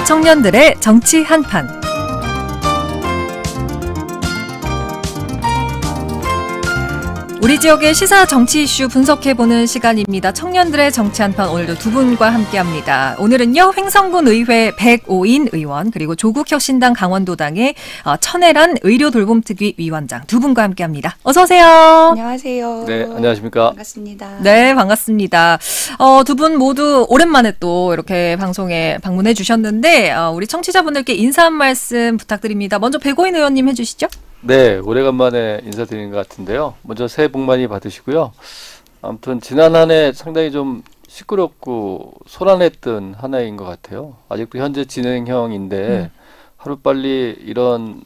청년들의 정치 한판. 우리 지역의 시사 정치 이슈 분석해보는 시간입니다. 청년들의 정치 한판, 오늘도 두 분과 함께합니다. 오늘은요, 횡성군 의회 백오인 의원, 그리고 조국혁신당 강원도당의 천혜란 의료돌봄특위 위원장 두 분과 함께합니다. 어서 오세요. 안녕하세요. 네, 안녕하십니까. 반갑습니다. 네, 반갑습니다. 두 분 모두 오랜만에 또 이렇게 방송에 방문해 주셨는데 우리 청취자분들께 인사 한 말씀 부탁드립니다. 먼저 백오인 의원님 해주시죠. 네, 오래간만에 인사드리는 것 같은데요. 먼저 새해 복 많이 받으시고요. 아무튼 지난 한 해 상당히 좀 시끄럽고 소란했던 한 해인 것 같아요. 아직도 현재 진행형인데 하루빨리 이런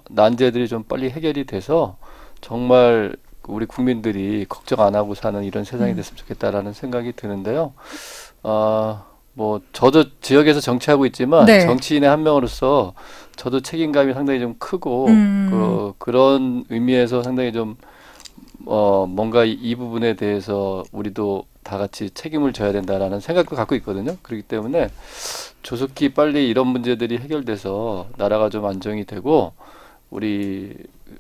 난제들이 좀 빨리 해결이 돼서 정말 우리 국민들이 걱정 안 하고 사는 이런 세상이 됐으면 좋겠다라는 생각이 드는데요. 뭐 저도 지역에서 정치하고 있지만 네. 정치인의 한 명으로서 저도 책임감이 상당히 좀 크고 그런 의미에서 상당히 좀 뭔가 이 부분에 대해서 우리도 다 같이 책임을 져야 된다라는 생각도 갖고 있거든요. 그렇기 때문에 조속히 빨리 이런 문제들이 해결돼서 나라가 좀 안정이 되고 우리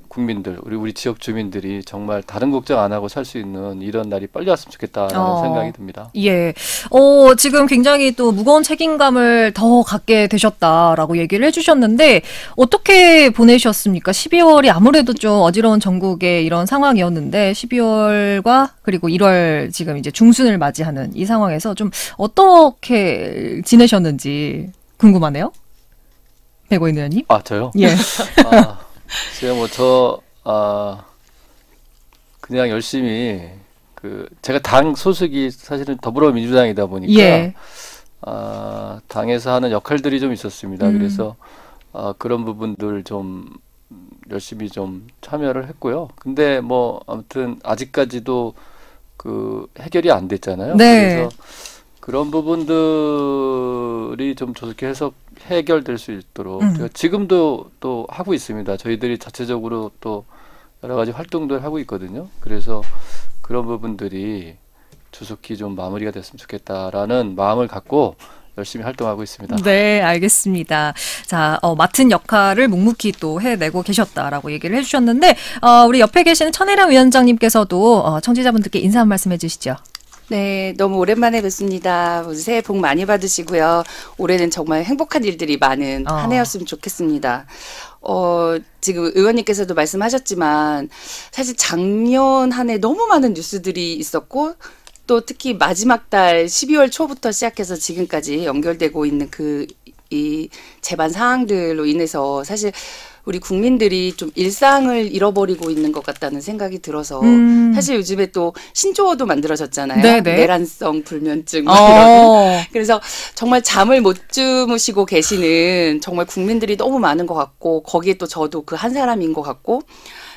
국민들, 우리 지역 주민들이 정말 다른 걱정 안 하고 살 수 있는 이런 날이 빨리 왔으면 좋겠다라는 생각이 듭니다. 예. 지금 굉장히 또 무거운 책임감을 더 갖게 되셨다라고 얘기를 해주셨는데 어떻게 보내셨습니까? 12월이 아무래도 좀 어지러운 전국의 이런 상황이었는데 12월과 그리고 1월 지금 이제 중순을 맞이하는 이 상황에서 좀 어떻게 지내셨는지 궁금하네요. 백오인 의원님. 저요? 예. 제가 그냥 열심히 제가 당 소속이 사실은 더불어민주당이다 보니까 예. 당에서 하는 역할들이 좀 있었습니다. 그래서 그런 부분들 좀 열심히 좀 참여를 했고요. 근데 뭐 아무튼 아직까지도 해결이 안 됐잖아요. 네. 그래서 그런 부분들이 좀 조속히 해결될 수 있도록 제가 지금도 또 하고 있습니다. 저희들이 자체적으로 또 여러 가지 활동들 하고 있거든요. 그래서 그런 부분들이 조속히 좀 마무리가 됐으면 좋겠다라는 마음을 갖고 열심히 활동하고 있습니다. 네, 알겠습니다. 자, 맡은 역할을 묵묵히 또 해내고 계셨다라고 얘기를 해주셨는데 우리 옆에 계시는 천혜란 위원장님께서도 청취자분들께 인사 한 말씀 해주시죠. 네, 너무 오랜만에 뵙습니다. 새해 복 많이 받으시고요. 올해는 정말 행복한 일들이 많은 한 해였으면 좋겠습니다. 지금 의원님께서도 말씀하셨지만 사실 작년 한 해 너무 많은 뉴스들이 있었고 또 특히 마지막 달 12월 초부터 시작해서 지금까지 연결되고 있는 이 재반 사항들로 인해서 사실 우리 국민들이 좀 일상을 잃어버리고 있는 것 같다는 생각이 들어서 사실 요즘에 또 신조어도 만들어졌잖아요. 네네. 내란성 불면증 이런. 그래서 정말 잠을 못 주무시고 계시는 정말 국민들이 너무 많은 것 같고 거기에 또 저도 그 한 사람인 것 같고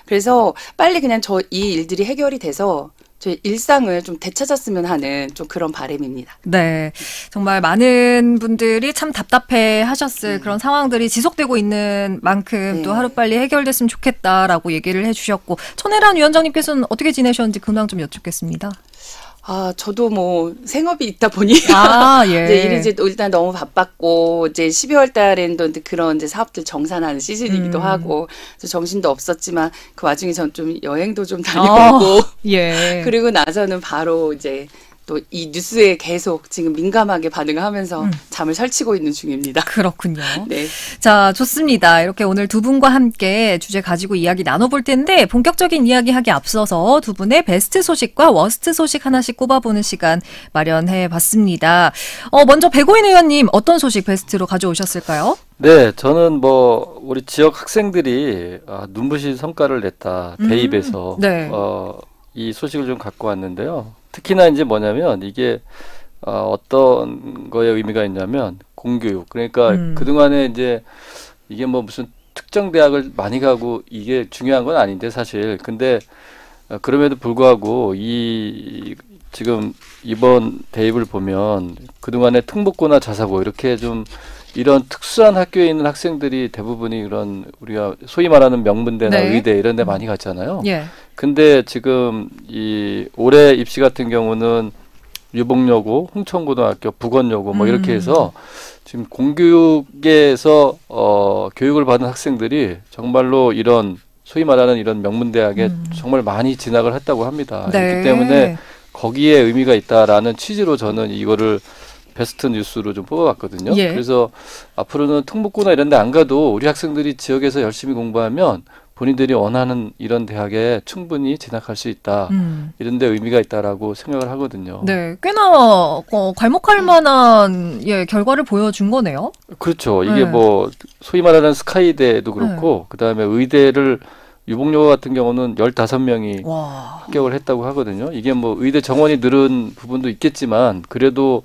그래서 빨리 그냥 이 일들이 해결이 돼서 저희 일상을 좀 되찾았으면 하는 좀 그런 바람입니다. 네. 정말 많은 분들이 참 답답해 하셨을 그런 상황들이 지속되고 있는 만큼 또 하루빨리 해결됐으면 좋겠다라고 얘기를 해주셨고 천혜란 위원장님께서는 어떻게 지내셨는지 근황 좀 여쭙겠습니다. 저도 뭐 생업이 있다 보니 예. 이제 일이 이제 일단 너무 바빴고 이제 12월 달에는 또 그런 이제 사업들 정산하는 시즌이기도 하고 그래서 정신도 없었지만 그 와중에 전 좀 여행도 좀 다녀오고 예. 그리고 나서는 바로 이제 또 이 뉴스에 계속 지금 민감하게 반응하면서 잠을 설치고 있는 중입니다. 그렇군요. 네. 자, 좋습니다. 이렇게 오늘 두 분과 함께 주제 가지고 이야기 나눠볼 텐데 본격적인 이야기 하기 앞서서 두 분의 베스트 소식과 워스트 소식 하나씩 꼽아보는 시간 마련해 봤습니다. 먼저 백오인 의원님 어떤 소식 베스트로 가져오셨을까요? 네, 저는 우리 지역 학생들이 눈부신 성과를 냈다. 대입에서 네. 이 소식을 좀 갖고 왔는데요. 특히나 이제 뭐냐면 이게 어떤 거에 의미가 있냐면 공교육. 그러니까 그동안에 이제 이게 무슨 특정 대학을 많이 가고 이게 중요한 건 아닌데 사실. 근데 그럼에도 불구하고 지금 이번 대입을 보면 그동안에 특목고나 자사고 이렇게 좀 이런 특수한 학교에 있는 학생들이 대부분이 그런 우리가 소위 말하는 명문대나 네. 의대 이런 데 많이 갔잖아요. 예. 근데 지금 이 올해 입시 같은 경우는 유복여고, 홍천고등학교, 북원여고 뭐 이렇게 해서 지금 공교육에서 교육을 받은 학생들이 정말로 이런 소위 말하는 이런 명문대학에 정말 많이 진학을 했다고 합니다. 네. 그렇기 때문에 거기에 의미가 있다라는 취지로 저는 이거를 베스트 뉴스로 좀 뽑아봤거든요. 예. 그래서 앞으로는 특목고나 이런 데 안 가도 우리 학생들이 지역에서 열심히 공부하면 본인들이 원하는 이런 대학에 충분히 진학할 수 있다. 이런 데 의미가 있다라고 생각을 하거든요. 네, 꽤나 괄목할 만한 결과를 보여준 거네요. 그렇죠. 이게 네. 뭐 소위 말하는 스카이대도 그렇고 그다음에 의대를 유복여고 같은 경우는 15명이 와. 합격을 했다고 하거든요. 이게 뭐 의대 정원이 늘은 부분도 있겠지만 그래도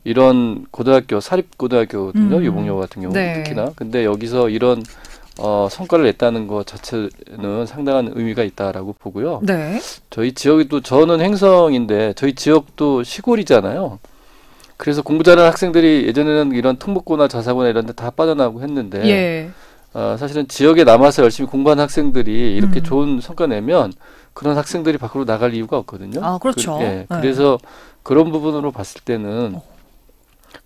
이런 고등학교, 사립고등학교거든요. 유복여고 같은 경우 네. 특히나. 근데 여기서 이런 성과를 냈다는 것 자체는 상당한 의미가 있다라고 보고요. 네. 저희 지역도 저는 행성인데 저희 지역도 시골이잖아요. 그래서 공부 잘하는 학생들이 예전에는 이런 특목고나 자사고나 이런 데 다 빠져나가고 했는데 예. 사실은 지역에 남아서 열심히 공부하는 학생들이 이렇게 좋은 성과 내면 그런 학생들이 밖으로 나갈 이유가 없거든요. 아, 그렇죠. 네. 그래서 그런 부분으로 봤을 때는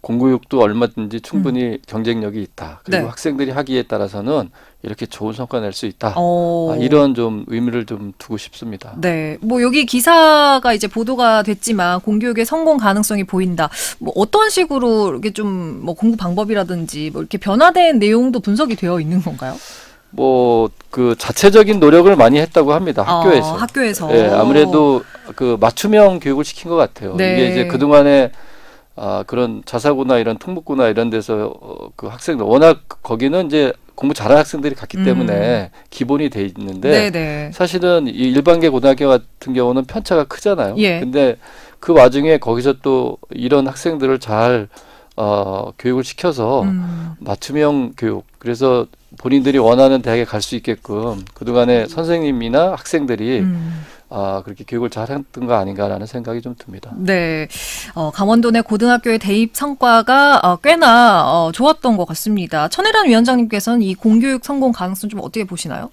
공교육도 얼마든지 충분히 경쟁력이 있다. 그리고 네. 학생들이 하기에 따라서는 이렇게 좋은 성과 낼 수 있다. 오. 이런 좀 의미를 좀 두고 싶습니다. 네. 뭐 여기 기사가 이제 보도가 됐지만 공교육의 성공 가능성이 보인다. 뭐 어떤 식으로 이렇게 좀 뭐 공부 방법이라든지 뭐 이렇게 변화된 내용도 분석이 되어 있는 건가요? 뭐 그 자체적인 노력을 많이 했다고 합니다. 학교에서. 학교에서. 네, 아무래도 그 맞춤형 교육을 시킨 것 같아요. 네. 이게 이제 그동안에 그런 자사고나 이런 특목고나 이런 데서 그 학생들 워낙 거기는 이제 공부 잘하는 학생들이 갔기 때문에 기본이 돼 있는데 네네. 사실은 이 일반계 고등학교 같은 경우는 편차가 크잖아요. 예. 근데 그 와중에 거기서 또 이런 학생들을 잘 교육을 시켜서 맞춤형 교육, 그래서 본인들이 원하는 대학에 갈 수 있게끔 그동안에 선생님이나 학생들이 그렇게 교육을 잘 했던 거 아닌가라는 생각이 좀 듭니다. 네. 강원도 내 고등학교의 대입 성과가 꽤나 좋았던 것 같습니다. 천혜란 위원장님께서는 이 공교육 성공 가능성 좀 어떻게 보시나요?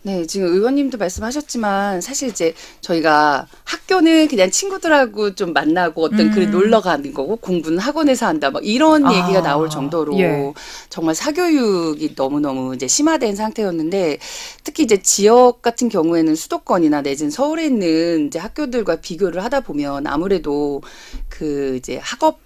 네, 지금 의원님도 말씀하셨지만 사실 이제 저희가 학교는 그냥 친구들하고 좀 만나고 어떤 그 놀러 가는 거고 공부는 학원에서 한다 막 이런 얘기가 나올 정도로 예. 정말 사교육이 너무너무 이제 심화된 상태였는데 특히 이제 지역 같은 경우에는 수도권이나 내지는 서울에 있는 이제 학교들과 비교를 하다 보면 아무래도 그 이제 학업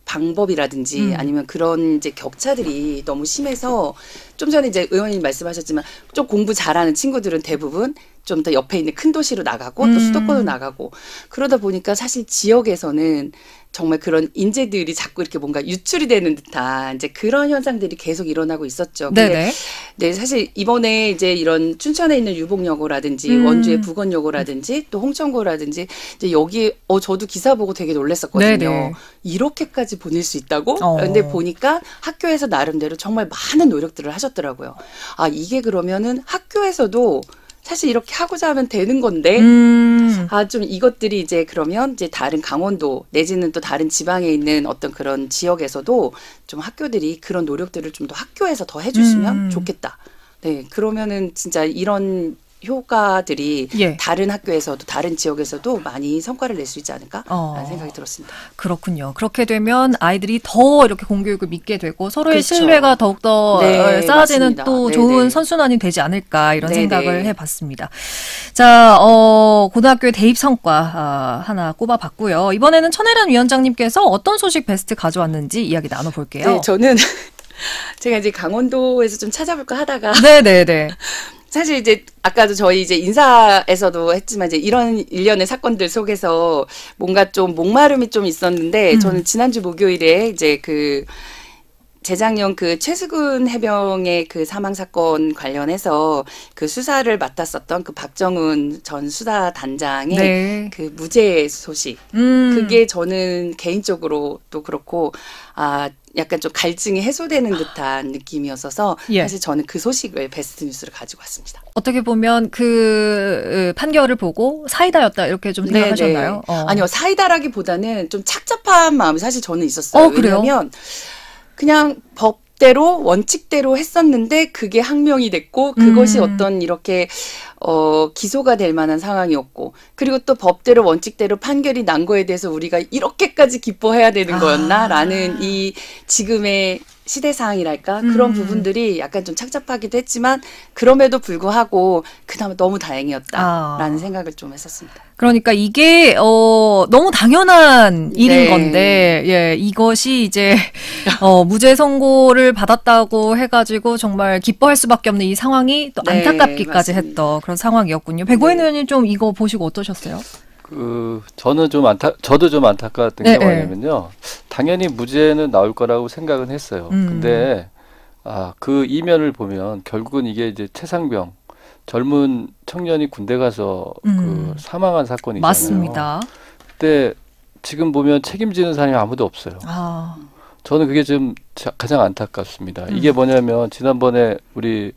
방법이라든지 아니면 그런 이제 격차들이 너무 심해서 좀 전에 이제 의원님 말씀하셨지만 좀 공부 잘하는 친구들은 대부분 좀 더 옆에 있는 큰 도시로 나가고 또 수도권으로 나가고 그러다 보니까 사실 지역에서는 정말 그런 인재들이 자꾸 이렇게 뭔가 유출이 되는 듯한 이제 그런 현상들이 계속 일어나고 있었죠. 네네. 네, 사실 이번에 이제 이런 춘천에 있는 유복여고라든지 원주의 북원여고라든지 또 홍천고라든지 이제 여기 저도 기사 보고 되게 놀랐었거든요. 네네. 이렇게까지 보낼 수 있다고? 근데 보니까 학교에서 나름대로 정말 많은 노력들을 하셨더라고요. 이게 그러면은 학교에서도 사실 이렇게 하고자 하면 되는 건데, 좀 이것들이 이제 그러면 이제 다른 강원도 내지는 또 다른 지방에 있는 어떤 그런 지역에서도 좀 학교들이 그런 노력들을 좀 더 학교에서 더 해주시면 좋겠다. 네, 그러면은 진짜 이런 효과들이 다른 학교에서도 다른 지역에서도 많이 성과를 낼 수 있지 않을까라는 생각이 들었습니다. 그렇군요. 그렇게 되면 아이들이 더 이렇게 공교육을 믿게 되고 서로의 그렇죠. 신뢰가 더욱더 쌓아지는 맞습니다. 또 네네. 좋은 선순환이 되지 않을까 이런 네네. 생각을 해봤습니다. 자, 고등학교의 대입 성과 하나 꼽아봤고요. 이번에는 천혜란 위원장님께서 어떤 소식 베스트 가져왔는지 이야기 나눠볼게요. 네, 저는 제가 이제 강원도에서 좀 찾아볼까 하다가 네네네. 사실 이제 아까도 저희 이제 인사에서도 했지만 이제 이런 일련의 사건들 속에서 뭔가 좀 목마름이 좀 있었는데 저는 지난주 목요일에 이제 그 재작년 그 최수근 해병의 그 사망 사건 관련해서 그 수사를 맡았었던 그 박정훈 전 수사단장의 그 무죄 소식. 그게 저는 개인적으로 또 그렇고 약간 좀 갈증이 해소되는 듯한 느낌이었어서 사실 저는 그 소식을 베스트 뉴스를 가지고 왔습니다. 어떻게 보면 그 판결을 보고 사이다였다 이렇게 좀 생각하셨나요? 아니요. 사이다라기보다는 좀 착잡한 마음이 사실 저는 있었어요. 왜냐하면 그냥 법대로 원칙대로 했었는데 그게 항명이 됐고 그것이 어떤 이렇게 기소가 될 만한 상황이었고 그리고 또 법대로 원칙대로 판결이 난 거에 대해서 우리가 이렇게까지 기뻐해야 되는 거였나라는 이 지금의 시대 상황이랄까 그런 부분들이 약간 좀 착잡하기도 했지만 그럼에도 불구하고 그나마 너무 다행이었다라는 생각을 좀 했었습니다. 그러니까 이게 너무 당연한 일인 건데 예, 이것이 이제 무죄 선고를 받았다고 해가지고 정말 기뻐할 수밖에 없는 이 상황이 또 안타깝기까지 했던 그런 상황이었군요. 백오인 의원님 좀 이거 보시고 어떠셨어요? 저는 저도 좀 안타까웠던 게 뭐냐면요. 당연히 무죄는 나올 거라고 생각은 했어요. 근데 그 이면을 보면 결국은 이게 이제 최상병 젊은 청년이 군대 가서 그 사망한 사건이잖아요. 맞습니다. 근데 지금 보면 책임지는 사람이 아무도 없어요. 저는 그게 좀 가장 안타깝습니다. 이게 뭐냐면 지난번에 우리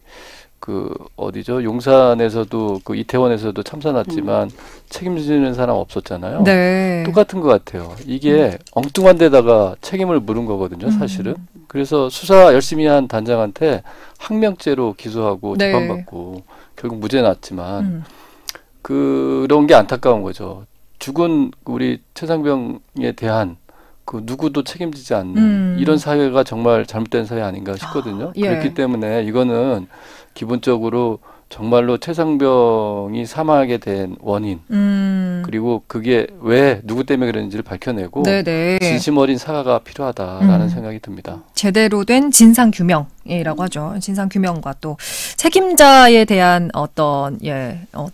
어디죠? 용산에서도 이태원에서도 참사 났지만 책임지는 사람 없었잖아요. 네. 똑같은 것 같아요. 이게 엉뚱한 데다가 책임을 물은 거거든요, 사실은. 그래서 수사 열심히 한 단장한테 항명죄로 기소하고 재판받고 결국 무죄 났지만 그런 게 안타까운 거죠. 죽은 우리 최상병에 대한 누구도 책임지지 않는 이런 사회가 정말 잘못된 사회 아닌가 싶거든요. 그렇기 때문에 이거는 기본적으로 정말로 최상병이 사망하게 된 원인 그리고 그게 왜 누구 때문에 그랬는지를 밝혀내고 진심 어린 사과가 필요하다라는 생각이 듭니다. 제대로 된 진상규명이라고 하죠. 진상규명과 또 책임자에 대한 어떤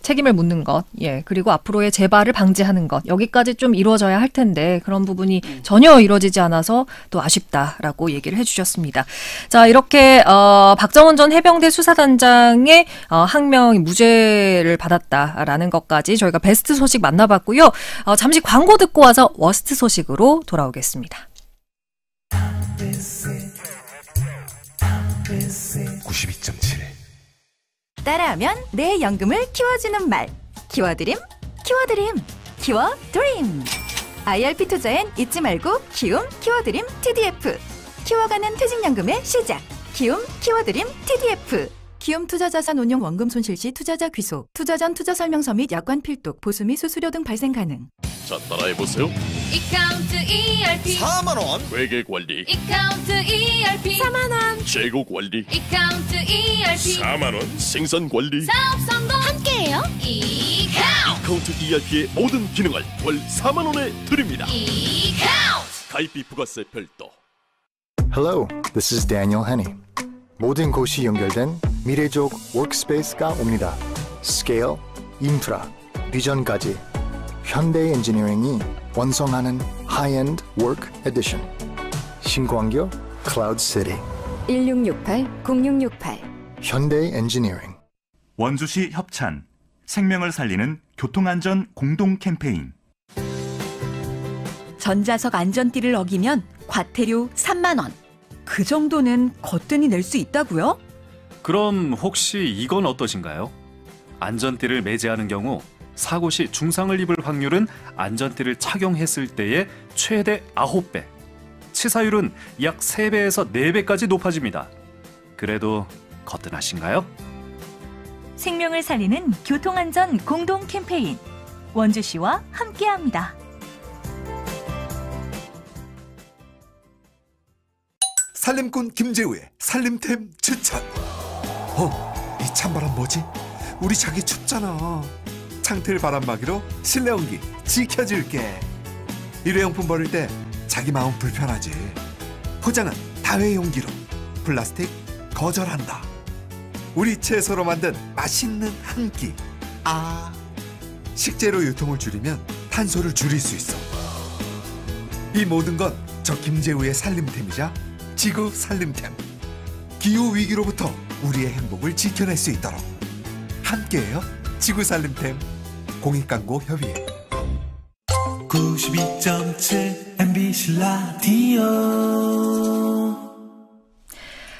책임을 묻는 것 그리고 앞으로의 재발을 방지하는 것 여기까지 좀 이루어져야 할 텐데 그런 부분이 전혀 이루어지지 않아서 또 아쉽다라고 얘기를 해주셨습니다. 자 이렇게 박정원 전 해병대 수사단장의 항명이 무죄를 받았다라는 것까지 저희가 베스트 소식 만나봤고요. 잠시 광고 듣고 와서 워스트 소식으로 돌아오겠습니다. 92.7 따라하면 내 연금을 키워주는 말 키워드림 키워드림 키워드림 IRP 투자엔 잊지 말고 키움 키워드림 TDF 키워가는 퇴직연금의 시작 키움 키워드림 TDF 키움 투자자산운용 원금 손실 시 투자자 귀속 투자 전 투자 설명서 및 약관 필독 보수 및 수수료 등 발생 가능. 자 따라해보세요. 이카운트 ERP 4만원 회계관리 이카운트 ERP 4만원 재고관리 이카운트 ERP 4만원 생산관리 사업 성공 함께해요. 이카운트 ERP의 모든 기능을 월 4만원에 드립니다. 이카운트 가입비 부가세 별도. Hello, this is Daniel Henney. 모든 곳이 연결된 미래적 워크스페이스가 옵니다. 스케일, 인프라, 비전까지 현대 엔지니어링이 완성하는 하이엔드 워크 에디션 신광교 클라우드 시티 1668-0668 현대 엔지니어링 원주시 협찬 생명을 살리는 교통안전 공동 캠페인 전자석 안전띠를 어기면 과태료 3만 원. 그 정도는 거뜬히 낼 수 있다고요? 그럼 혹시 이건 어떠신가요? 안전띠를 매제하는 경우 사고 시 중상을 입을 확률은 안전띠를 착용했을 때의 최대 9배, 치사율은 약 3배에서 4배까지 높아집니다. 그래도 거뜬하신가요? 생명을 살리는 교통안전 공동 캠페인 원주시와 함께합니다. 살림꾼 김재우의 살림템 추천. 이 찬바람 뭐지? 우리 자기 춥잖아. 창틀 바람막이로 실내 온기 지켜줄게. 일회용품 버릴 때 자기 마음 불편하지. 포장은 다회용기로. 플라스틱 거절한다. 우리 채소로 만든 맛있는 한 끼. 식재료 유통을 줄이면 탄소를 줄일 수 있어. 이 모든 건 저 김재우의 살림템이자 지구 살림템. 기후 위기로부터 우리의 행복을 지켜낼 수 있도록 함께해요. 지구 살림템 공익광고협의회. 92.7 MBC 라디오.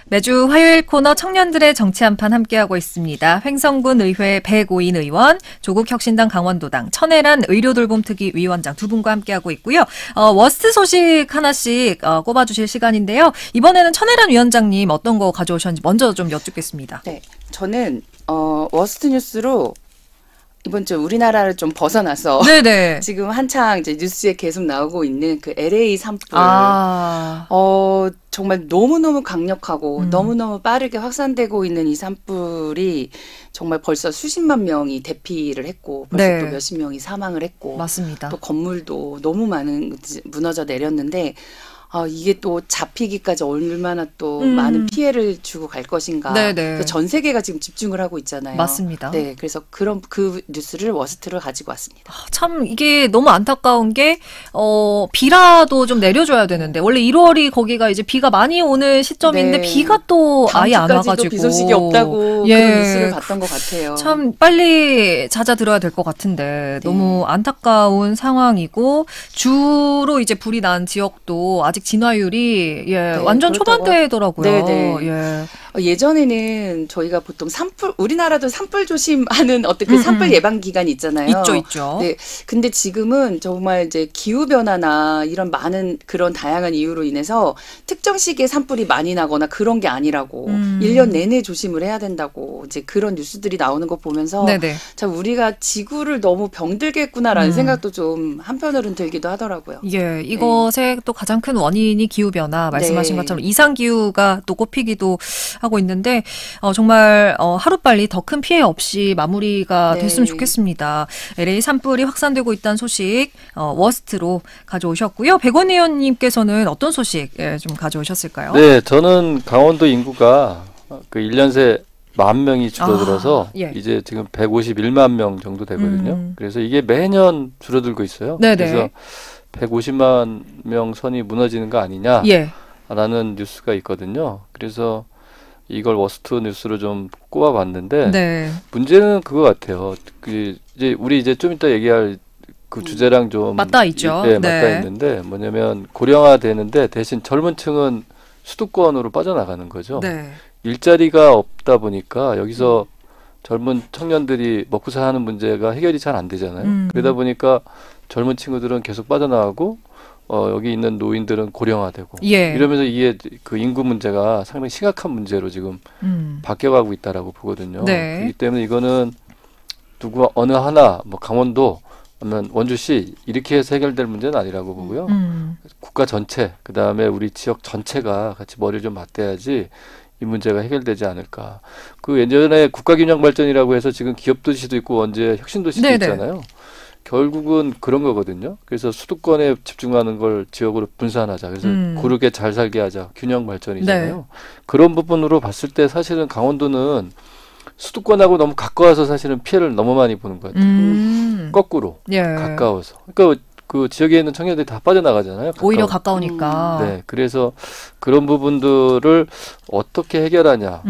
매주 화요일 코너 청년들의 정치 한판 함께하고 있습니다. 횡성군 의회 백오인 의원, 조국혁신당 강원도당 천혜란 의료돌봄특위 위원장 두 분과 함께하고 있고요. 워스트 소식 하나씩 꼽아주실 시간인데요. 이번에는 천혜란 위원장님 어떤 거 가져오셨는지 먼저 좀 여쭙겠습니다. 네, 저는 워스트 뉴스로 이번 주 우리나라를 좀 벗어나서 네네. 지금 한창 이제 뉴스에 계속 나오고 있는 그 LA 산불. 정말 너무너무 강력하고 너무너무 빠르게 확산되고 있는 이 산불이 정말 벌써 수십만 명이 대피를 했고 벌써 네. 또 몇십 명이 사망을 했고 맞습니다. 또 건물도 너무 많은 무너져 내렸는데 이게 또 잡히기까지 얼마나 또 많은 피해를 주고 갈 것인가. 그래서 전 세계가 지금 집중을 하고 있잖아요. 맞습니다. 네, 그래서 그 뉴스를 워스트를 가지고 왔습니다. 참 이게 너무 안타까운 게 비라도 좀 내려줘야 되는데 원래 1월이 거기가 이제 비가 많이 오는 시점인데 비가 또 아예 안 와가지고 비 소식이 없다고 그런 뉴스를 봤던 것 같아요. 참 빨리 잦아들어야 될 것 같은데 너무 안타까운 상황이고 주로 이제 불이 난 지역도 아직 진화율이 완전 초반대더라고요. 네네. 예전에는 저희가 보통 우리나라도 산불 조심하는 어떤 그 산불 예방 기간이 있잖아요. 있죠. 네. 근데 지금은 정말 이제 기후 변화나 이런 많은 그런 다양한 이유로 인해서 특정 시기에 산불이 많이 나거나 그런 게 아니라고 1년 내내 조심을 해야 된다고 이제 그런 뉴스들이 나오는 거 보면서 참 우리가 지구를 너무 병들게 했구나라는 생각도 좀 한편으로는 들기도 하더라고요. 예, 이것의 또 가장 큰 원인이 기후 변화 말씀하신 것처럼 이상 기후가 또 꼽히기도 하고 있는데 정말 하루빨리 더 큰 피해 없이 마무리가 됐으면 좋겠습니다. LA 산불이 확산되고 있다는 소식 워스트로 가져오셨고요. 백원 의원님께서는 어떤 소식 좀 가져오셨을까요? 네, 저는 강원도 인구가 그 1년 새 10,000명이 줄어들어서 이제 지금 151만 명 정도 되거든요. 그래서 이게 매년 줄어들고 있어요. 그래서 150만 명 선이 무너지는 거 아니냐라는 뉴스가 있거든요. 그래서 이걸 워스트 뉴스로 좀 꼽아봤는데 문제는 그거 같아요. 이제 우리 이제 좀 이따 얘기할 그 주제랑 좀 맞닿아 있죠. 맞닿아 있는데 뭐냐면 고령화되는데 대신 젊은 층은 수도권으로 빠져나가는 거죠. 일자리가 없다 보니까 여기서 젊은 청년들이 먹고 사는 문제가 해결이 잘 안 되잖아요. 그러다 보니까 젊은 친구들은 계속 빠져나가고 여기 있는 노인들은 고령화되고 이러면서 이게 그 인구 문제가 상당히 심각한 문제로 지금 바뀌어가고 있다라고 보거든요. 그렇기 때문에 이거는 어느 하나 뭐 강원도 아니면 원주시 이렇게 해서 해결될 문제는 아니라고 보고요. 국가 전체 그다음에 우리 지역 전체가 같이 머리를 좀 맞대야지 이 문제가 해결되지 않을까. 그 예전에 국가균형발전이라고 해서 지금 기업도시도 있고 언제 혁신도시도 있잖아요. 결국은 그런 거거든요. 그래서 수도권에 집중하는 걸 지역으로 분산하자. 그래서 고르게 잘 살게 하자. 균형 발전이잖아요. 그런 부분으로 봤을 때 사실은 강원도는 수도권하고 너무 가까워서 사실은 피해를 너무 많이 보는 것 같아요. 거꾸로 가까워서. 그러니까 그 지역에 있는 청년들이 다 빠져나가잖아요. 오히려 가까우니까. 네, 그래서 그런 부분들을 어떻게 해결하냐.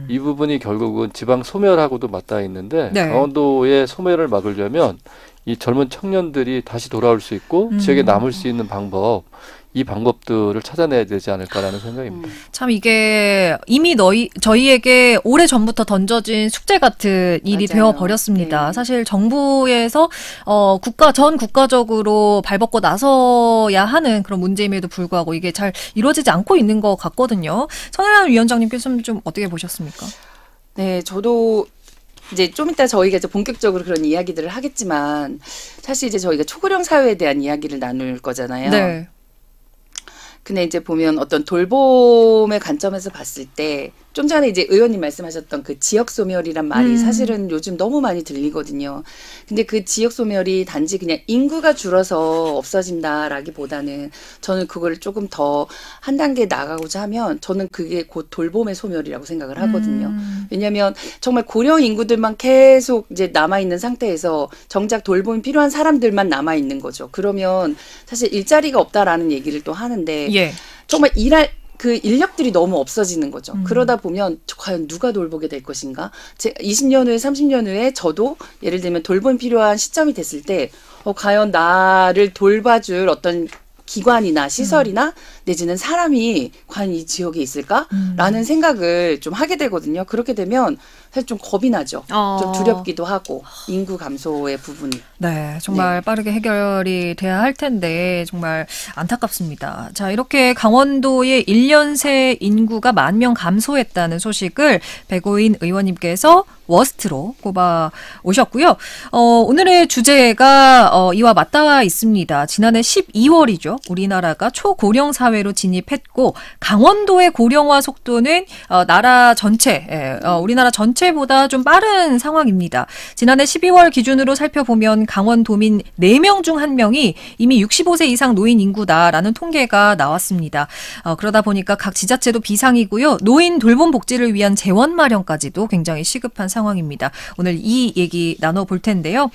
이 부분이 결국은 지방 소멸하고도 맞닿아 있는데 강원도의 소멸을 막으려면 이 젊은 청년들이 다시 돌아올 수 있고 지역에 남을 수 있는 방법, 이 방법들을 찾아내야 되지 않을까라는 생각입니다. 참 이게 이미 저희에게 오래전부터 던져진 숙제 같은 일이 되어버렸습니다. 사실 정부에서 국가적으로 발벗고 나서야 하는 그런 문제임에도 불구하고 이게 잘 이루어지지 않고 있는 것 같거든요. 천혜란 위원장님께서는 좀 어떻게 보셨습니까? 네, 저도 이제 좀 이따 저희가 이제 본격적으로 그런 이야기들을 하겠지만 사실 이제 저희가 초고령 사회에 대한 이야기를 나눌 거잖아요. 근데 이제 보면 어떤 돌봄의 관점에서 봤을 때 좀 전에 이제 의원님 말씀하셨던 그 지역 소멸이란 말이 사실은 요즘 너무 많이 들리거든요. 근데 그 지역 소멸이 단지 그냥 인구가 줄어서 없어진다라기보다는 저는 그걸 조금 더 한 단계 나가고자 하면 저는 그게 곧 돌봄의 소멸이라고 생각을 하거든요. 왜냐하면 정말 고령 인구들만 계속 이제 남아있는 상태에서 정작 돌봄이 필요한 사람들만 남아있는 거죠. 그러면 사실 일자리가 없다라는 얘기를 또 하는데 정말 그 인력들이 너무 없어지는 거죠. 그러다 보면 과연 누가 돌보게 될 것인가? 20년 후에 30년 후에 저도 예를 들면 돌봄이 필요한 시점이 됐을 때 과연 나를 돌봐줄 어떤 기관이나 시설이나 내지는 사람이 과연 이 지역에 있을까라는 생각을 좀 하게 되거든요. 그렇게 되면 사실 좀 겁이 나죠. 좀 두렵기도 하고 인구 감소의 부분이. 네, 정말 빠르게 해결이 돼야 할 텐데 정말 안타깝습니다. 자, 이렇게 강원도의 1년 새 인구가 10,000명 감소했다는 소식을 백오인 의원님께서 워스트로 꼽아 오셨고요. 오늘의 주제가 이와 맞닿아 있습니다. 지난해 12월이죠. 우리나라가 초고령 사회로 진입했고 강원도의 고령화 속도는 나라 전체, 우리나라 전체보다 좀 빠른 상황입니다. 지난해 12월 기준으로 살펴보면 강원도민 4명 중 1명이 이미 65세 이상 노인 인구다라는 통계가 나왔습니다. 그러다 보니까 각 지자체도 비상이고요. 노인 돌봄 복지를 위한 재원 마련까지도 굉장히 시급한 상황입니다. 오늘 이 얘기 나눠볼 텐데요.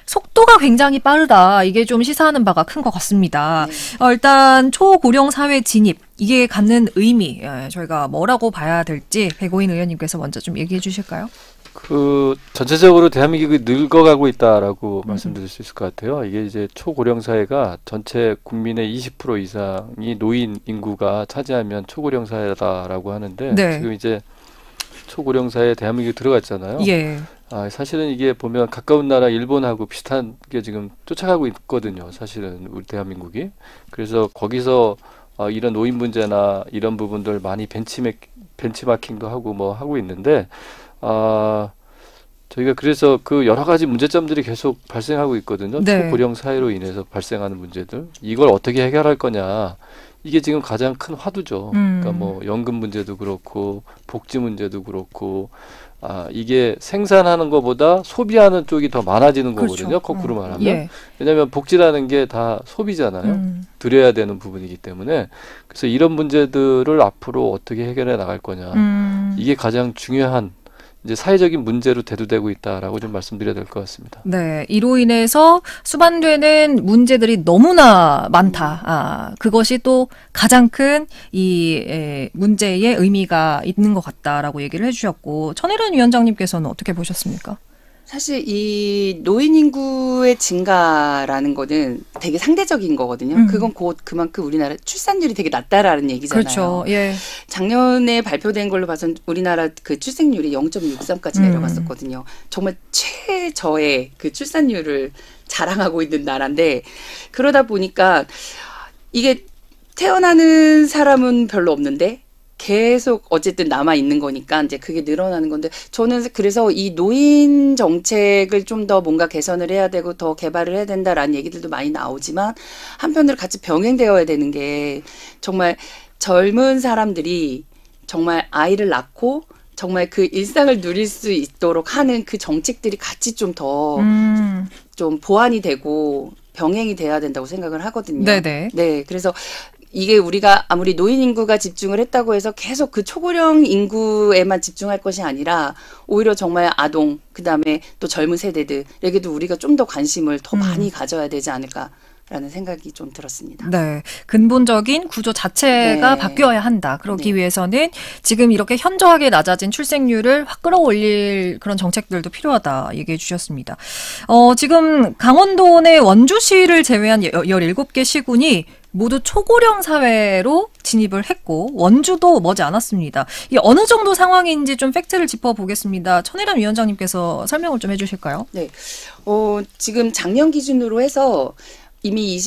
속도가 굉장히 빠르다. 이게 좀 시사하는 바가 큰 것 같습니다. 일단 초고령 사회 진입, 이게 갖는 의미, 저희가 뭐라고 봐야 될지 백오인 의원님께서 먼저 좀 얘기해 주실까요? 전체적으로 대한민국이 늙어가고 있다라고 말씀드릴 수 있을 것 같아요. 이게 이제 초고령 사회가 전체 국민의 20% 이상이 노인 인구가 차지하면 초고령 사회다라고 하는데 지금 이제 초고령 사회에 대한민국이 들어갔잖아요. 예. 사실은 이게 보면 가까운 나라 일본하고 비슷한 게 지금 쫓아가고 있거든요. 사실은 우리 대한민국이. 그래서 거기서 이런 노인 문제나 이런 부분들 많이 벤치마킹도 하고 뭐 하고 있는데 저희가 그래서 그 여러 가지 문제점들이 계속 발생하고 있거든요. 초고령 사회로 인해서 발생하는 문제들. 이걸 어떻게 해결할 거냐. 이게 지금 가장 큰 화두죠. 그러니까 뭐 연금 문제도 그렇고 복지 문제도 그렇고 이게 생산하는 것보다 소비하는 쪽이 더 많아지는 거거든요. 거꾸로 말하면. 왜냐하면 복지라는 게 다 소비잖아요. 드려야 되는 부분이기 때문에. 그래서 이런 문제들을 앞으로 어떻게 해결해 나갈 거냐. 이게 가장 중요한 이제 사회적인 문제로 대두되고 있다라고 좀 말씀드려야 될 것 같습니다. 네, 이로 인해서 수반되는 문제들이 너무나 많다. 그것이 또 가장 큰 이 문제의 의미가 있는 것 같다라고 얘기를 해주셨고, 천혜련 위원장님께서는 어떻게 보셨습니까? 사실 이 노인 인구의 증가라는 거는 되게 상대적인 거거든요. 그건 곧 그만큼 우리나라 출산율이 되게 낮다라는 얘기잖아요. 그렇죠. 예. 작년에 발표된 걸로 봐서는 우리나라 그 출생률이 0.63까지 내려갔었거든요. 정말 최저의 그 출산율을 자랑하고 있는 나라인데, 그러다 보니까 이게 태어나는 사람은 별로 없는데 계속 어쨌든 남아 있는 거니까 이제 그게 늘어나는 건데, 저는 그래서 이 노인 정책을 좀 더 뭔가 개선을 해야 되고 더 개발을 해야 된다라는 얘기들도 많이 나오지만, 한편으로 같이 병행되어야 되는 게 정말 젊은 사람들이 정말 아이를 낳고 정말 그 일상을 누릴 수 있도록 하는 그 정책들이 같이 좀 더 좀 보완이 되고 병행이 돼야 된다고 생각을 하거든요. 네네. 네, 그래서 이게 우리가 아무리 노인 인구가 집중을 했다고 해서 계속 그 초고령 인구에만 집중할 것이 아니라 오히려 정말 아동, 그다음에 또 젊은 세대들에게도 우리가 좀 더 관심을 더 많이 가져야 되지 않을까라는 생각이 좀 들었습니다. 네, 근본적인 구조 자체가 바뀌어야 한다. 그러기 위해서는 지금 이렇게 현저하게 낮아진 출생률을 확 끌어올릴 그런 정책들도 필요하다 얘기해 주셨습니다. 지금 강원도 내 원주시를 제외한 17개 시군이 모두 초고령 사회로 진입을 했고 원주도 머지 않았습니다. 이게 어느 정도 상황인지 좀 팩트를 짚어보겠습니다. 천혜련 위원장님께서 설명을 좀 해주실까요? 네, 지금 작년 기준으로 해서 이미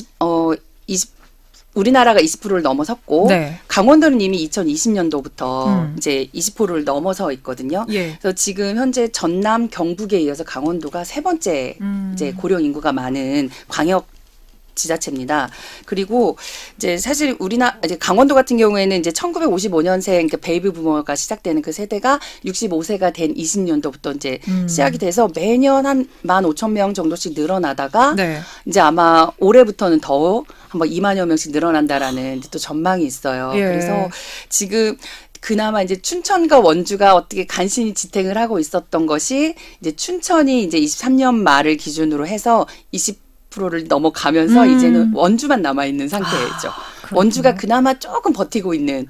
우리나라가 20%를 넘어섰고 강원도는 이미 2020년도부터 이제 20%를 넘어서 있거든요. 그래서 지금 현재 전남, 경북에 이어서 강원도가 세 번째 이제 고령 인구가 많은 광역 지자체입니다. 그리고 이제 사실 이제 강원도 같은 경우에는 이제 1955년생 그러니까 베이비 부머가 시작되는 그 세대가 65세가 된 20년도부터 이제 시작이 돼서 매년 한 15,000명 정도씩 늘어나다가 이제 아마 올해부터는 더 한번 2만여 명씩 늘어난다라는 또 전망이 있어요. 그래서 지금 그나마 이제 춘천과 원주가 어떻게 간신히 지탱을 하고 있었던 것이 이제 춘천이 이제 23년 말을 기준으로 해서 20%를 넘어가면서 이제는 원주만 남아 있는 상태죠. 원주가 그나마 조금 버티고 있는.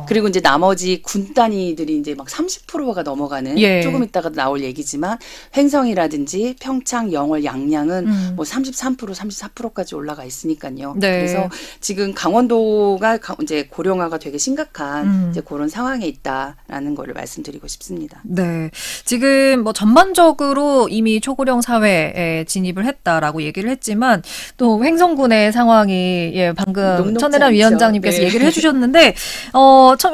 그리고 이제 나머지 군 단위들이 이제 막 30%가 넘어가는 조금 있다가 나올 얘기지만 횡성이라든지 평창, 영월, 양양은 뭐 33%, 34%까지 올라가 있으니까요. 그래서 지금 강원도가 이제 고령화가 되게 심각한 이제 그런 상황에 있다라는 거를 말씀드리고 싶습니다. 네, 지금 뭐 전반적으로 이미 초고령 사회에 진입을 했다라고 얘기를 했지만 또 횡성군의 상황이 방금 천혜란 위원장님께서 얘기를 해주셨는데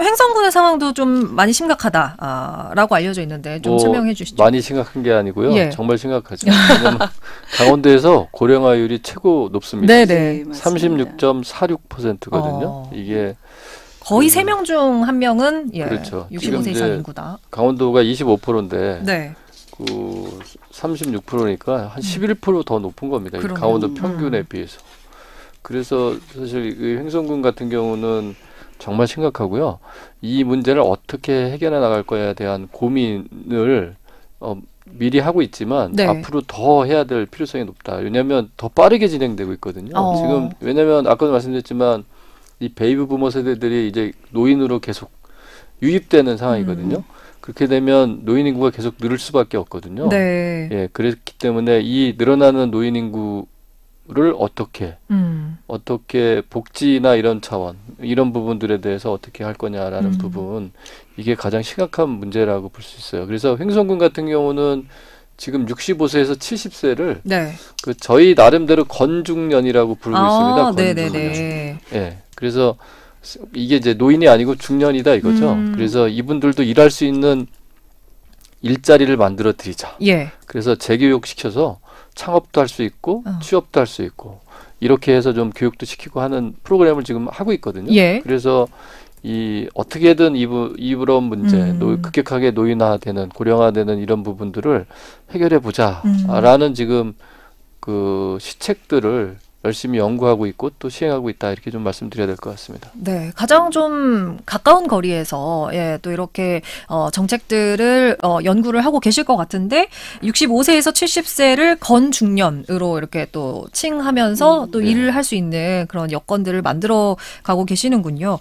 횡성군의 상황도 좀 많이 심각하다라고 알려져 있는데 좀 설명해 주시죠. 많이 심각한 게 아니고요. 정말 심각하죠. 왜냐하면 강원도에서 고령화율이 최고 높습니다. 36.46%거든요. 이게 거의 3명 중 1명은 그렇죠. 65세 이상 인구다. 강원도가 25%인데 그 36%니까 한 11% 더 높은 겁니다. 강원도 평균에 비해서. 그래서 사실 횡성군 같은 경우는 정말 심각하고요. 이 문제를 어떻게 해결해 나갈 거에 대한 고민을 미리 하고 있지만 앞으로 더 해야 될 필요성이 높다. 왜냐하면 더 빠르게 진행되고 있거든요. 지금 왜냐하면 아까도 말씀드렸지만 이 베이비 부머 세대들이 이제 노인으로 계속 유입되는 상황이거든요. 그렇게 되면 노인 인구가 계속 늘을 수밖에 없거든요. 그렇기 때문에 이 늘어나는 노인 인구를 어떻게 복지나 이런 차원, 이런 부분들에 대해서 어떻게 할 거냐라는 부분, 이게 가장 심각한 문제라고 볼 수 있어요. 그래서 횡성군 같은 경우는 지금 65세에서 70세를 그 저희 나름대로 건중년이라고 부르고 있습니다. 건중년. 그래서 이게 이제 노인이 아니고 중년이다 이거죠. 그래서 이분들도 일할 수 있는 일자리를 만들어 드리자. 그래서 재교육시켜서 창업도 할 수 있고 취업도 할 수 있고 이렇게 해서 좀 교육도 시키고 하는 프로그램을 지금 하고 있거든요. 그래서 이 어떻게든 이런 문제, 급격하게 노인화되는, 고령화되는 이런 부분들을 해결해 보자라는 지금 그 시책들을 열심히 연구하고 있고 또 시행하고 있다, 이렇게 좀 말씀드려야 될 것 같습니다. 네, 가장 좀 가까운 거리에서 또 이렇게 정책들을 연구를 하고 계실 것 같은데 65세에서 70세를 건중년으로 이렇게 또 칭하면서 또 일을 할 수 있는 그런 여건들을 만들어 가고 계시는군요.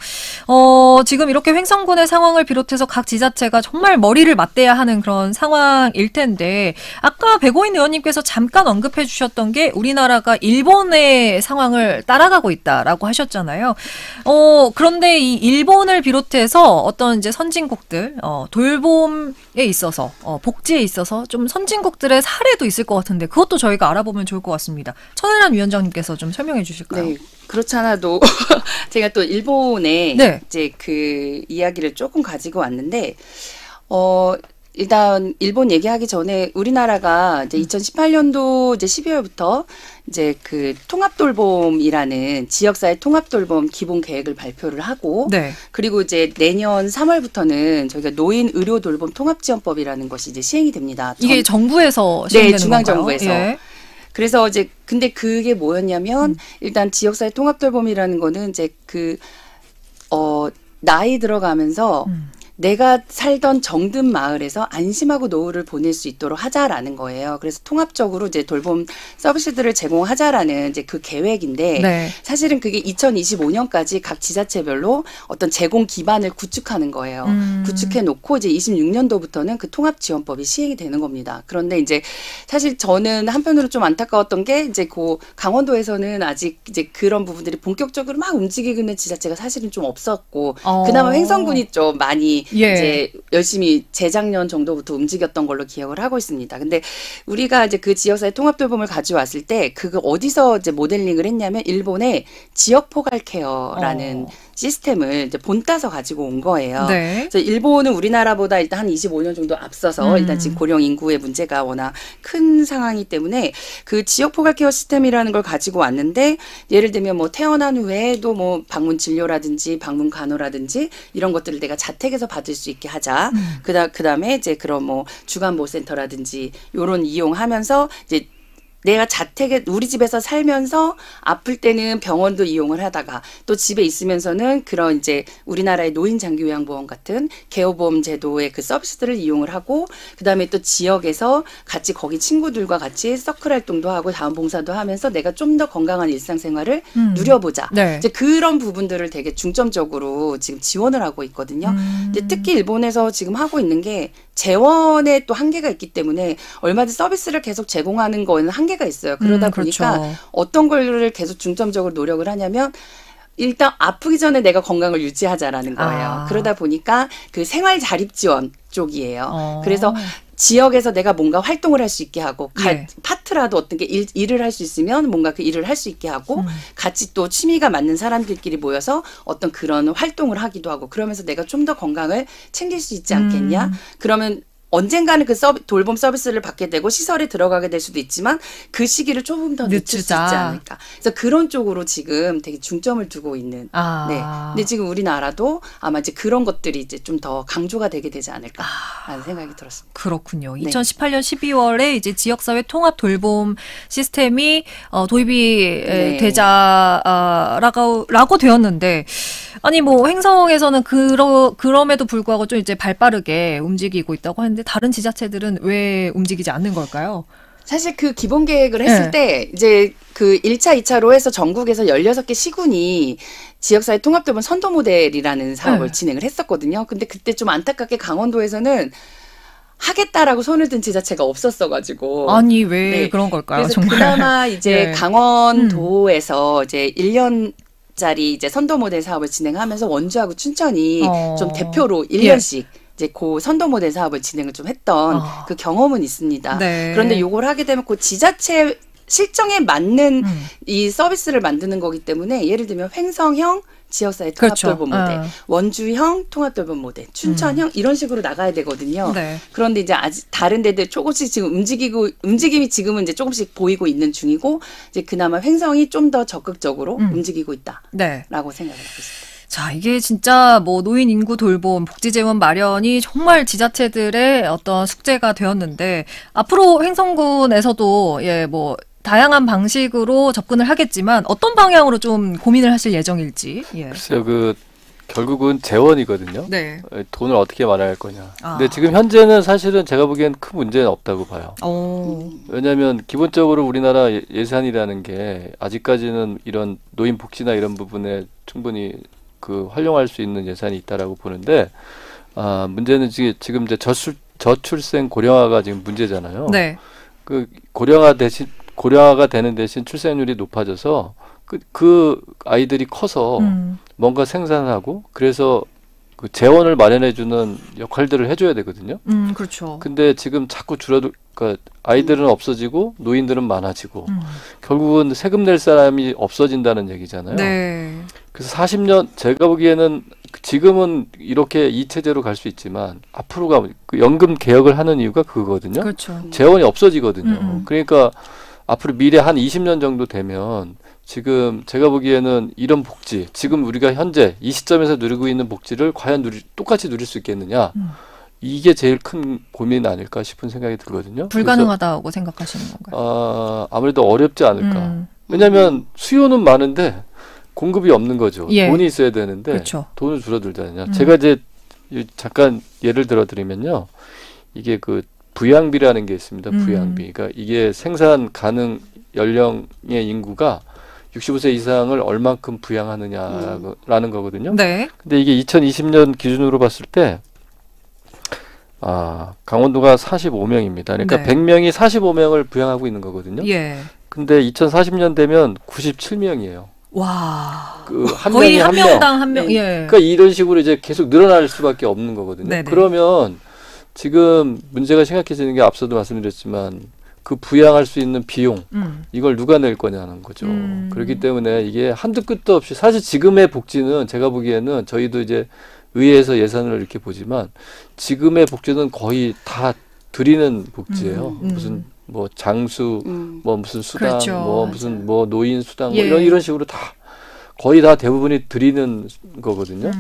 지금 이렇게 횡성군의 상황을 비롯해서 각 지자체가 정말 머리를 맞대야 하는 그런 상황일 텐데 아까 백오인 의원님께서 잠깐 언급해 주셨던 게 우리나라가 일본의 상황을 따라가고 있다라고 하셨잖아요. 그런데 이 일본을 비롯해서 어떤 이제 선진국들 돌봄에 있어서 복지에 있어서 좀 선진국들의 사례도 있을 것 같은데 그것도 저희가 알아보면 좋을 것 같습니다. 천혜란 위원장님께서 좀 설명해 주실까요? 네, 그렇잖아도 제가 또 일본의 이제 그 이야기를 조금 가지고 왔는데 일단 일본 얘기하기 전에 우리나라가 이제 2018년도 이제 12월부터 이제 그 통합돌봄이라는 지역사회 통합돌봄 기본 계획을 발표를 하고 그리고 이제 내년 3월부터는 저희가 노인 의료 돌봄 통합지원법이라는 것이 이제 시행이 됩니다. 이게 정부에서 시행되는 중앙 건가요? 정부에서. 그래서 이제 근데 그게 뭐였냐면 일단 지역사회 통합돌봄이라는 거는 이제 그 나이 들어가면서 내가 살던 정든 마을에서 안심하고 노후를 보낼 수 있도록 하자라는 거예요. 그래서 통합적으로 이제 돌봄 서비스들을 제공하자라는 이제 그 계획인데 사실은 그게 2025년까지 각 지자체별로 어떤 제공 기반을 구축하는 거예요. 구축해 놓고 이제 26년도부터는 그 통합지원법이 시행이 되는 겁니다. 그런데 이제 사실 저는 한편으로 좀 안타까웠던 게 이제 그 강원도에서는 아직 이제 그런 부분들이 본격적으로 막 움직이고 있는 지자체가 사실은 좀 없었고 그나마 횡성군이 좀 많이 이제 열심히 재작년 정도부터 움직였던 걸로 기억을 하고 있습니다. 근데 우리가 이제 그 지역사회 통합돌봄을 가져왔을 때 그거 어디서 이제 모델링을 했냐면 일본의 지역 포괄 케어라는 시스템을 이제 본따서 가지고 온 거예요. 그래서 일본은 우리나라보다 일단 한 25년 정도 앞서서 일단 지금 고령 인구의 문제가 워낙 큰 상황이기 때문에 그 지역 포괄 케어 시스템이라는 걸 가지고 왔는데 예를 들면 뭐 태어난 후에도 뭐 방문 진료라든지 방문 간호라든지 이런 것들을 내가 자택에서 받을 수 있게 하자. 그다음에 이제 그런 뭐 주간 보호센터라든지 요런 이용하면서 이제 내가 자택에 우리 집에서 살면서 아플 때는 병원도 이용을 하다가 또 집에 있으면서는 그런 이제 우리나라의 노인 장기 요양보험 같은 개호보험 제도의 그 서비스들을 이용을 하고 그다음에 또 지역에서 같이 거기 친구들과 같이 서클 활동도 하고 자원봉사도 하면서 내가 좀 더 건강한 일상생활을 누려보자. 네. 이제 그런 부분들을 되게 중점적으로 지금 지원을 하고 있거든요. 근데 특히 일본에서 지금 하고 있는 게 재원에 또 한계가 있기 때문에 얼마든지 서비스를 계속 제공하는 거에는 한계가 있어요. 그러다 보니까 그렇죠. 어떤 걸를 계속 중점적으로 노력을 하냐면 일단 아프기 전에 내가 건강을 유지하자라는 거예요. 그러다 보니까 그 생활 자립 지원 쪽이에요. 그래서 지역에서 내가 뭔가 활동을 할 수 있게 하고 파트라도 어떤 게 일을 할 수 있으면 뭔가 그 일을 할 수 있게 하고 같이 또 취미가 맞는 사람들끼리 모여서 어떤 그런 활동을 하기도 하고 그러면서 내가 좀 더 건강을 챙길 수 있지 않겠냐. 그러면 언젠가는 그 돌봄 서비스를 받게 되고 시설에 들어가게 될 수도 있지만 그 시기를 조금 더 늦출 수 있지 않을까. 그래서 그런 쪽으로 지금 되게 중점을 두고 있는. 네. 근데 지금 우리나라도 아마 이제 그런 것들이 이제 좀 더 강조가 되게 되지 않을까라는 생각이 들었습니다. 그렇군요. 네. 2018년 12월에 이제 지역사회 통합 돌봄 시스템이 도입이 되자라고 되었는데 아니 뭐 횡성에서는 그럼에도 불구하고 좀 이제 발빠르게 움직이고 있다고 하는데 다른 지자체들은 왜 움직이지 않는 걸까요? 사실 그 기본 계획을 했을 때 이제 그 1차, 2차로 해서 전국에서 16개 시군이 지역사회 통합돌봄 선도 모델이라는 사업을 진행을 했었거든요. 근데 그때 좀 안타깝게 강원도에서는 하겠다라고 손을 든 지자체가 없었어가지고. 아니 왜 그런 걸까요? 그래서 정말. 그나마 이제 강원도에서 이제 1년짜리 이제 선도 모델 사업을 진행하면서 원주하고 춘천이 좀 대표로 1년씩 이제 그 선도 모델 사업을 진행을 좀 했던 그 경험은 있습니다. 네. 그런데 요걸 하게 되면 그 지자체 실정에 맞는 이 서비스를 만드는 거기 때문에 예를 들면 횡성형 지역사회 통합돌봄 모델, 원주형 통합돌봄 모델, 춘천형 이런 식으로 나가야 되거든요. 네. 그런데 이제 아직 다른 데들 조금씩 지금 움직임이 지금은 이제 조금씩 보이고 있는 중이고 이제 그나마 횡성이 좀 더 적극적으로 움직이고 있다라고 생각을 하고 있습니다. 자, 이게 진짜 뭐 노인 인구 돌봄, 복지 재원 마련이 정말 지자체들의 어떤 숙제가 되었는데 앞으로 횡성군에서도 뭐 다양한 방식으로 접근을 하겠지만 어떤 방향으로 좀 고민을 하실 예정일지. 글쎄요, 결국은 재원이거든요. 네. 돈을 어떻게 마련할 거냐. 근데 지금 현재는 사실은 제가 보기엔 큰 문제는 없다고 봐요. 왜냐하면 기본적으로 우리나라 예산이라는 게 아직까지는 이런 노인 복지나 이런 부분에 충분히 활용할 수 있는 예산이 있다라고 보는데, 문제는 지금 이제 저출생 고령화가 지금 문제잖아요. 네. 고령화가 되는 대신 출생률이 높아져서 그 아이들이 커서 뭔가 생산하고 그래서 그 재원을 마련해주는 역할들을 해줘야 되거든요. 그렇죠. 근데 지금 자꾸 그러니까 아이들은 없어지고 노인들은 많아지고 결국은 세금 낼 사람이 없어진다는 얘기잖아요. 네. 그래서 40년 제가 보기에는 지금은 이렇게 이 체제로 갈 수 있지만 앞으로 그 연금 개혁을 하는 이유가 그거거든요. 그렇죠. 재원이 없어지거든요. 그러니까 앞으로 미래 한 20년 정도 되면 지금 제가 보기에는 이런 복지, 지금 우리가 현재 이 시점에서 누리고 있는 복지를 과연 똑같이 누릴 수 있겠느냐. 이게 제일 큰 고민 아닐까 싶은 생각이 들거든요. 불가능하다고 생각하시는 건가요? 아무래도 어렵지 않을까. 왜냐하면 수요는 많은데 공급이 없는 거죠. 돈이 있어야 되는데 그렇죠. 돈을 줄어들잖아요. 제가 이제 잠깐 예를 들어드리면요. 이게 부양비라는 게 있습니다. 부양비. 그러니까 이게 생산 가능 연령의 인구가 65세 이상을 얼만큼 부양하느냐라는 거거든요. 네. 근데 이게 2020년 기준으로 봤을 때 강원도가 45명입니다. 그러니까 100명이 45명을 부양하고 있는 거거든요. 근데 2040년 되면 97명이에요. 와. 거의 한 명당 한 명. 그러니까 이런 식으로 이제 계속 늘어날 수밖에 없는 거거든요. 네네. 그러면 지금 문제가 심각해지는 게 앞서도 말씀드렸지만 그 부양할 수 있는 비용 이걸 누가 낼 거냐는 거죠. 그렇기 때문에 이게 한두 끝도 없이 사실 지금의 복지는 제가 보기에는 저희도 이제 의회에서 예산을 이렇게 보지만 지금의 복지는 거의 다 드리는 복지예요. 무슨 뭐 장수, 뭐 무슨 수당, 그렇죠. 뭐 무슨 뭐 노인 수당 뭐 이런 식으로 다 거의 다 대부분이 드리는 거거든요.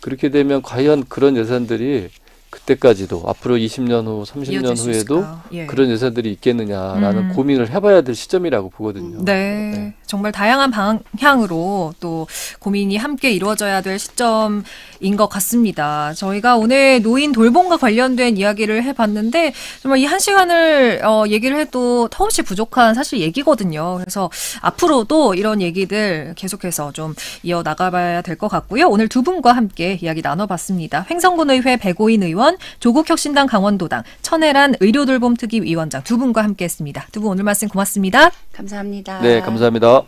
그렇게 되면 과연 그런 예산들이 그때까지도 앞으로 20년 후, 30년 후에도 예. 그런 예산들이 있겠느냐라는 고민을 해봐야 될 시점이라고 보거든요. 네. 정말 다양한 방향으로 또 고민이 함께 이루어져야 될 시점인 것 같습니다. 저희가 오늘 노인 돌봄과 관련된 이야기를 해봤는데 정말 이 한 시간을 얘기를 해도 턱없이 부족한 사실 얘기거든요. 그래서 앞으로도 이런 얘기들 계속해서 좀 이어나가봐야 될 것 같고요. 오늘 두 분과 함께 이야기 나눠봤습니다. 횡성군의회 백오인 의원, 조국혁신당 강원도당, 천혜란 의료돌봄특위 위원장 두 분과 함께했습니다. 두 분 오늘 말씀 고맙습니다. 감사합니다. 네, 감사합니다.